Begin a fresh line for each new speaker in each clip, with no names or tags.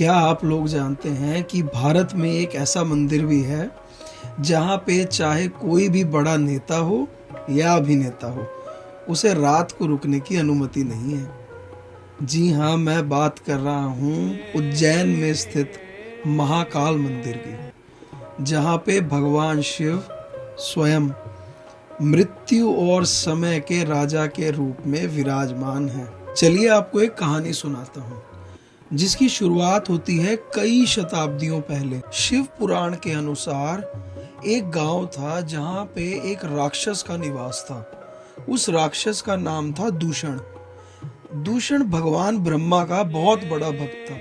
क्या आप लोग जानते हैं कि भारत में एक ऐसा मंदिर भी है जहाँ पे चाहे कोई भी बड़ा नेता हो या अभिनेता हो, उसे रात को रुकने की अनुमति नहीं है। जी हाँ, मैं बात कर रहा हूँ उज्जैन में स्थित महाकाल मंदिर की, जहाँ पे भगवान शिव स्वयं मृत्यु और समय के राजा के रूप में विराजमान हैं। चलिए आपको एक कहानी सुनाता हूँ जिसकी शुरुआत होती है कई शताब्दियों पहले। शिव पुराण के अनुसार एक गांव था जहां पे एक राक्षस का निवास था। उस राक्षस का नाम था दूषण। दूषण भगवान ब्रह्मा का बहुत बड़ा भक्त था,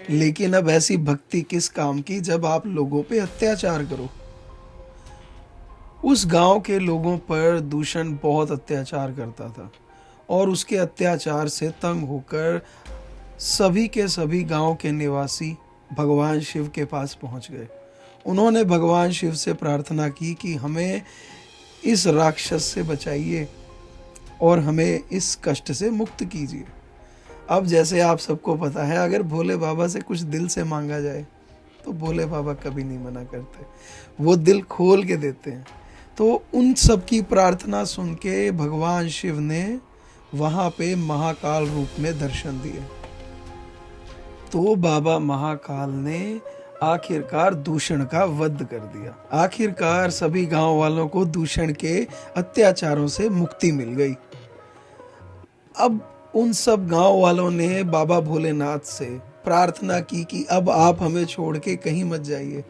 लेकिन अब ऐसी भक्ति किस काम की जब आप लोगों पे अत्याचार करो। उस गांव के लोगों पर दूषण बहुत अत्याचार करता था और उसके अत्याचार से तंग होकर सभी के सभी गांव के निवासी भगवान शिव के पास पहुंच गए। उन्होंने भगवान शिव से प्रार्थना की कि हमें इस राक्षस से बचाइए और हमें इस कष्ट से मुक्त कीजिए। अब जैसे आप सबको पता है, अगर भोले बाबा से कुछ दिल से मांगा जाए तो भोले बाबा कभी नहीं मना करते, वो दिल खोल के देते हैं। तो उन सब की प्रार्थना सुन के भगवान शिव ने वहाँ पे महाकाल रूप में दर्शन दिए। तो बाबा महाकाल ने आखिरकार दूषण का वध कर दिया। आखिरकार सभी गांव वालों को दूषण के अत्याचारों से मुक्ति मिल गई। अब उन सब गांव वालों ने बाबा भोलेनाथ से प्रार्थना की कि अब आप हमें छोड़ के कहीं मत जाइए,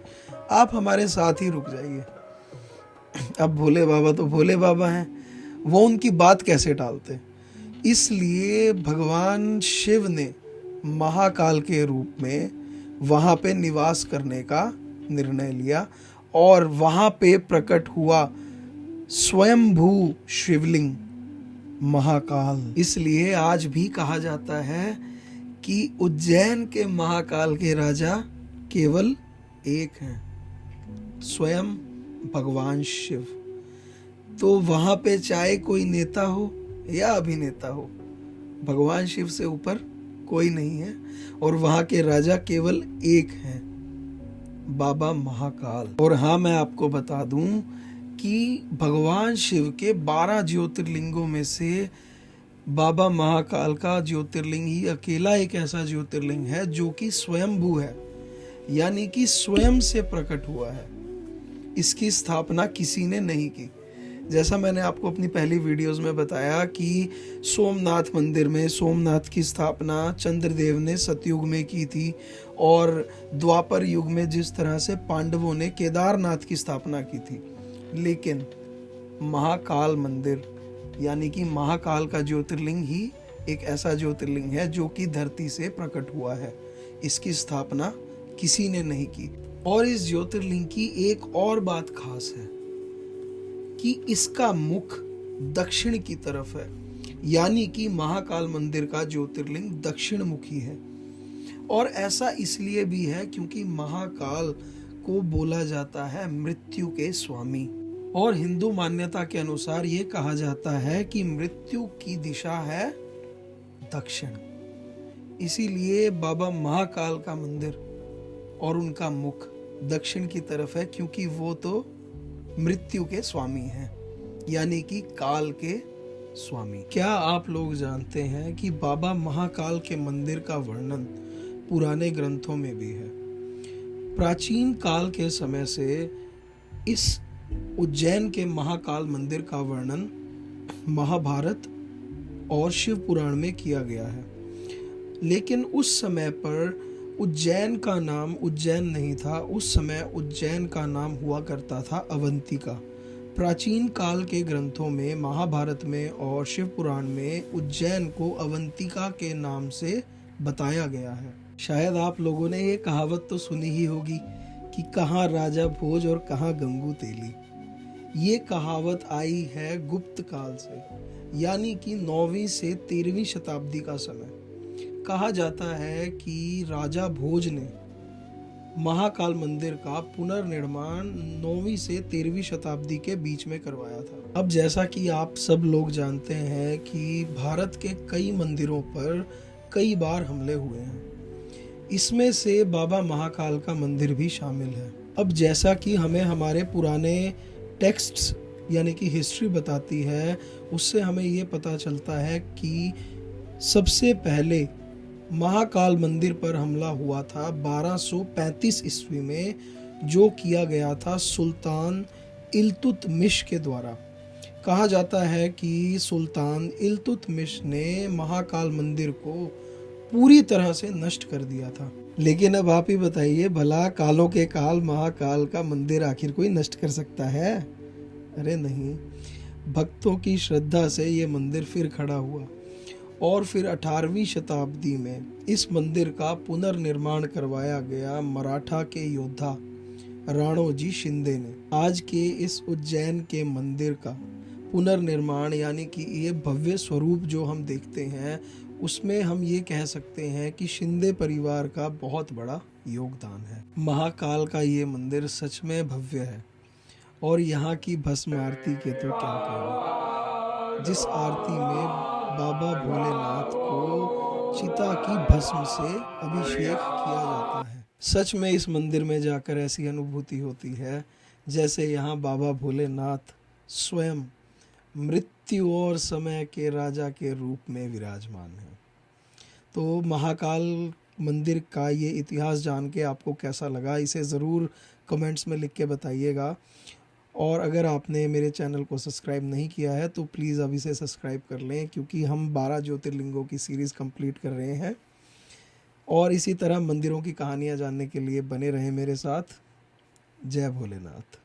आप हमारे साथ ही रुक जाइए। अब भोले बाबा तो भोले बाबा हैं, वो उनकी बात कैसे टालते। इसलिए भगवान शिव ने महाकाल के रूप में वहाँ पे निवास करने का निर्णय लिया और वहाँ पे प्रकट हुआ स्वयंभू शिवलिंग महाकाल। इसलिए आज भी कहा जाता है कि उज्जैन के महाकाल के राजा केवल एक हैं, स्वयं भगवान शिव। तो वहाँ पे चाहे कोई नेता हो या अभिनेता हो, भगवान शिव से ऊपर कोई नहीं है और वहाँ के राजा केवल एक हैं, बाबा महाकाल। और हाँ, मैं आपको बता दूं कि भगवान शिव के 12 ज्योतिर्लिंगों में से बाबा महाकाल का ज्योतिर्लिंग ही अकेला एक ऐसा ज्योतिर्लिंग है जो कि स्वयंभू है, यानी कि स्वयं से प्रकट हुआ है। इसकी स्थापना किसी ने नहीं की। जैसा मैंने आपको अपनी पहली वीडियोस में बताया कि सोमनाथ मंदिर में सोमनाथ की स्थापना चंद्रदेव ने सतयुग में की थी और द्वापर युग में जिस तरह से पांडवों ने केदारनाथ की स्थापना की थी, लेकिन महाकाल मंदिर यानी कि महाकाल का ज्योतिर्लिंग ही एक ऐसा ज्योतिर्लिंग है जो कि धरती से प्रकट हुआ है। इसकी स्थापना किसी ने नहीं की। और इस ज्योतिर्लिंग की एक और बात खास है कि इसका मुख दक्षिण की तरफ है, यानी कि महाकाल मंदिर का ज्योतिर्लिंग दक्षिण मुखी है। और ऐसा इसलिए भी है क्योंकि महाकाल को बोला जाता है मृत्यु के स्वामी। और हिंदू मान्यता के अनुसार ये कहा जाता है कि मृत्यु की दिशा है दक्षिण। इसीलिए बाबा महाकाल का मंदिर और उनका मुख दक्षिण की तरफ है, क्योंकि वो तो मृत्यु के स्वामी हैं, यानी कि काल के स्वामी। क्या आप लोग जानते हैं कि बाबा महाकाल के मंदिर का वर्णन पुराने ग्रंथों में भी है। प्राचीन काल के समय से इस उज्जैन के महाकाल मंदिर का वर्णन महाभारत और शिव पुराण में किया गया है। लेकिन उस समय पर उज्जैन का नाम उज्जैन नहीं था। उस समय उज्जैन का नाम हुआ करता था अवंतिका। प्राचीन काल के ग्रंथों में, महाभारत में और शिव पुराण में उज्जैन को अवंतिका के नाम से बताया गया है। शायद आप लोगों ने ये कहावत तो सुनी ही होगी कि कहाँ राजा भोज और कहाँ गंगू तेली। ये कहावत आई है गुप्त काल से, यानी कि 9वीं से 13वीं शताब्दी का समय। कहा जाता है कि राजा भोज ने महाकाल मंदिर का पुनर्निर्माण 9वीं से 13वीं शताब्दी के बीच में करवाया था। अब जैसा कि आप सब लोग जानते हैं कि भारत के कई मंदिरों पर कई बार हमले हुए हैं। इसमें से बाबा महाकाल का मंदिर भी शामिल है। अब जैसा कि हमें हमारे पुराने टेक्स्ट्स यानी कि हिस्ट्री बताती है, उससे हमें ये पता चलता है कि सबसे पहले महाकाल मंदिर पर हमला हुआ था 1235 ईस्वी में, जो किया गया था सुल्तान इल्तुतमिश के द्वारा। कहा जाता है कि सुल्तान इल्तुतमिश ने महाकाल मंदिर को पूरी तरह से नष्ट कर दिया था। लेकिन अब आप ही बताइए, भला कालों के काल महाकाल का मंदिर आखिर कोई नष्ट कर सकता है? अरे नहीं, भक्तों की श्रद्धा से ये मंदिर फिर खड़ा हुआ और फिर 18वीं शताब्दी में इस मंदिर का पुनर्निर्माण करवाया गया मराठा के योद्धा राणोजी शिंदे ने। आज के इस उज्जैन के मंदिर का पुनर्निर्माण यानी कि ये भव्य स्वरूप जो हम देखते हैं, उसमें हम ये कह सकते हैं कि शिंदे परिवार का बहुत बड़ा योगदान है। महाकाल का ये मंदिर सच में भव्य है और यहाँ की भस्म आरती के तो क्या कहूँ, जिस आरती में बाबा भोलेनाथ को चिता की भस्म से अभिषेक किया जाता है। सच में इस मंदिर में जाकर ऐसी अनुभूति होती है जैसे यहाँ बाबा भोलेनाथ स्वयं मृत्यु और समय के राजा के रूप में विराजमान हैं। तो महाकाल मंदिर का ये इतिहास जान के आपको कैसा लगा, इसे ज़रूर कमेंट्स में लिख के बताइएगा। और अगर आपने मेरे चैनल को सब्सक्राइब नहीं किया है तो प्लीज़ अभी से सब्सक्राइब कर लें, क्योंकि हम 12 ज्योतिर्लिंगों की सीरीज़ कंप्लीट कर रहे हैं। और इसी तरह मंदिरों की कहानियाँ जानने के लिए बने रहें मेरे साथ। जय भोलेनाथ।